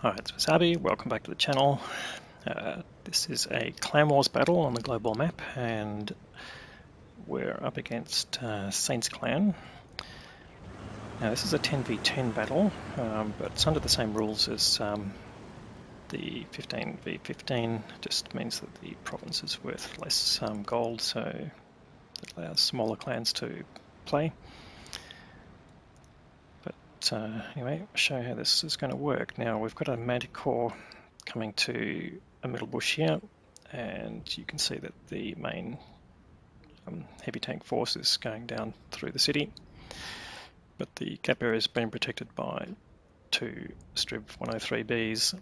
Hi, it's Wasabi. Welcome back to the channel. This is a Clan Wars battle on the global map, and we're up against Saints Clan. Now this is a 10v10 battle, but it's under the same rules as the 15v15. Just means that the province is worth less gold, so it allows smaller clans to play. Anyway, I'll show you how this is going to work. Now we've got a Manticore coming to a middle bush here, and you can see that the main heavy tank force is going down through the city, but the gap area has been protected by two Striv 103Bs,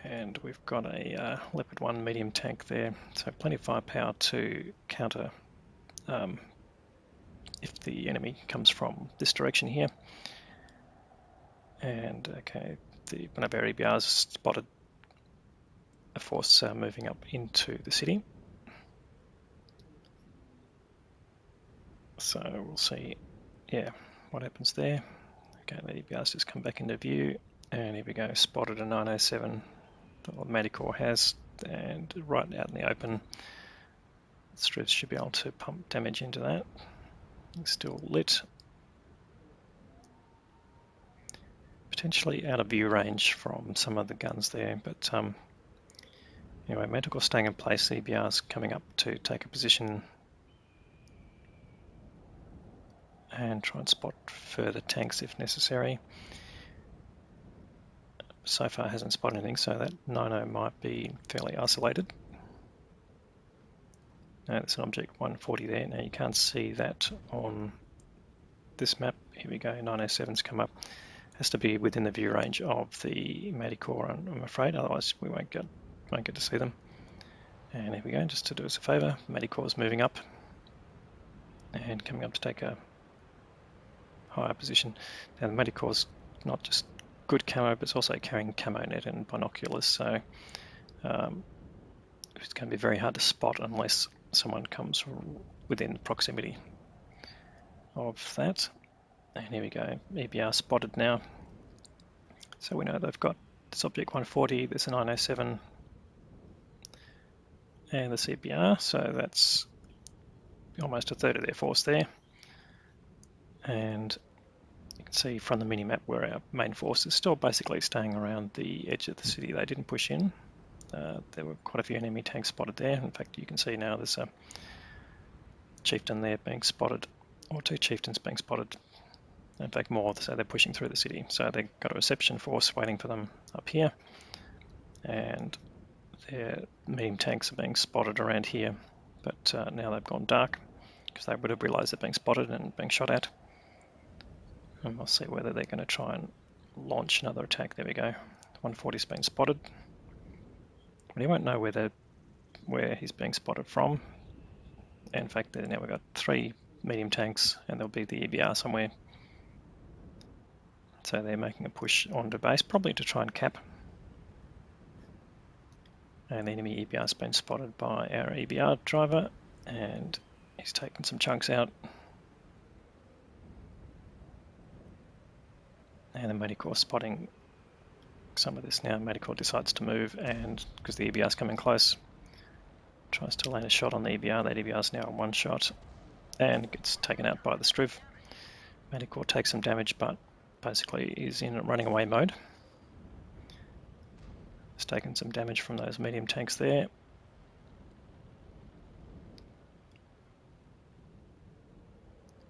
and we've got a Leopard 1 medium tank there, so plenty of firepower to counter if the enemy comes from this direction here. And okay, one of our EBRs spotted a force moving up into the city. So we'll see, what happens there. Okay, the EBRs just come back into view, and here we go, spotted a 907 that Manticore has, and right out in the open, Strivs should be able to pump damage into that. It's still lit. Potentially out of view range from some of the guns there, but anyway, Manticore staying in place, EBR's coming up to take a position and try and spot further tanks if necessary. So far hasn't spotted anything, so that 90 might be fairly isolated. Now there's an object 140 there. Now you can't see that on this map. Here we go, 907's come up. Has to be within the view range of the Manticore, I'm afraid, otherwise we won't get to see them. And here we go, just to do us a favour, Manticore's moving up and coming up to take a higher position. Now the Manticore's not just good camo, but it's also carrying camo net and binoculars, so it's going to be very hard to spot unless someone comes within proximity of that. And here we go, EBR spotted now. So we know they've got this object 140, there's a 907, and the EBR, so that's almost a third of their force there. And you can see from the mini-map where our main force is still basically staying around the edge of the city. They didn't push in. There were quite a few enemy tanks spotted there. In fact, you can see now there's a chieftain there being spotted, or two chieftains being spotted. In fact, more, so they're pushing through the city. So they've got a reception force waiting for them up here, and their medium tanks are being spotted around here, but now they've gone dark because they would have realised they're being spotted and being shot at. And we'll see whether they're going to try and launch another attack. There we go, 140's been spotted. But he won't know where he's being spotted from. And in fact, now we've got three medium tanks, and there'll be the EBR somewhere. So they're making a push onto base, probably to try and cap. And the enemy EBR's been spotted by our EBR driver, and he's taken some chunks out. And the Manticore spotting some of this now. Manticore decides to move, and because the EBR's coming close, tries to land a shot on the EBR. That EBR's now on one shot and gets taken out by the Striv. Manticore takes some damage, but basically is in running away mode. It's taken some damage from those medium tanks there.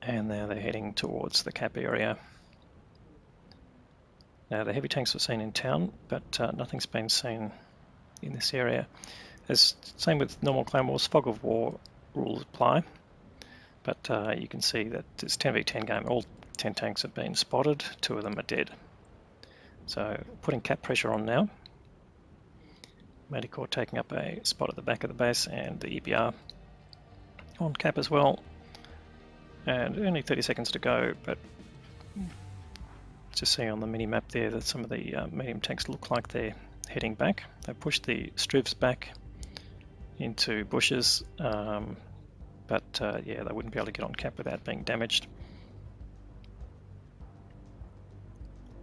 And now they're heading towards the cap area. Now the heavy tanks were seen in town, but nothing's been seen in this area. Same with normal Clan Wars, fog of war rules apply, but you can see that it's 10v10 game. All 10 tanks have been spotted, 2 of them are dead. So putting cap pressure on now. Manticore taking up a spot at the back of the base, and the EBR on cap as well. And only 30 seconds to go, but just see on the mini map there that some of the medium tanks look like they're heading back. They pushed the Strivs back into bushes, but yeah, they wouldn't be able to get on cap without being damaged.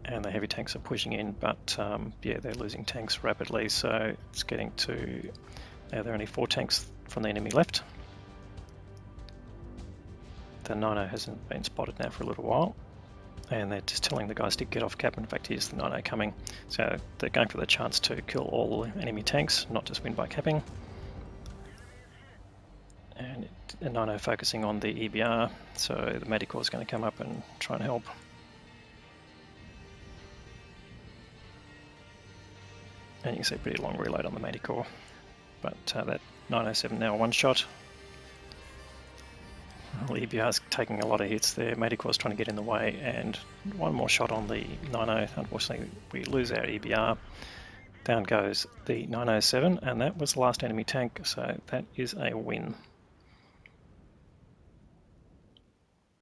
and the heavy tanks are pushing in, but yeah, they're losing tanks rapidly, so it's getting to, now there are only 4 tanks from the enemy left. The 90 hasn't been spotted now for a little while, and they're just telling the guys to get off cap. In fact, here's the 90 coming, so they're going for the chance to kill all the enemy tanks, not just win by capping. And the 90 focusing on the EBR, so the Medicorps is going to come up and try and help. And you can see a pretty long reload on the Medicorps, but that 907 now one shot. Well, the EBR is taking a lot of hits there. Medicorps is trying to get in the way, and one more shot on the 90. Unfortunately, we lose our EBR. Down goes the 907, and that was the last enemy tank, so that is a win.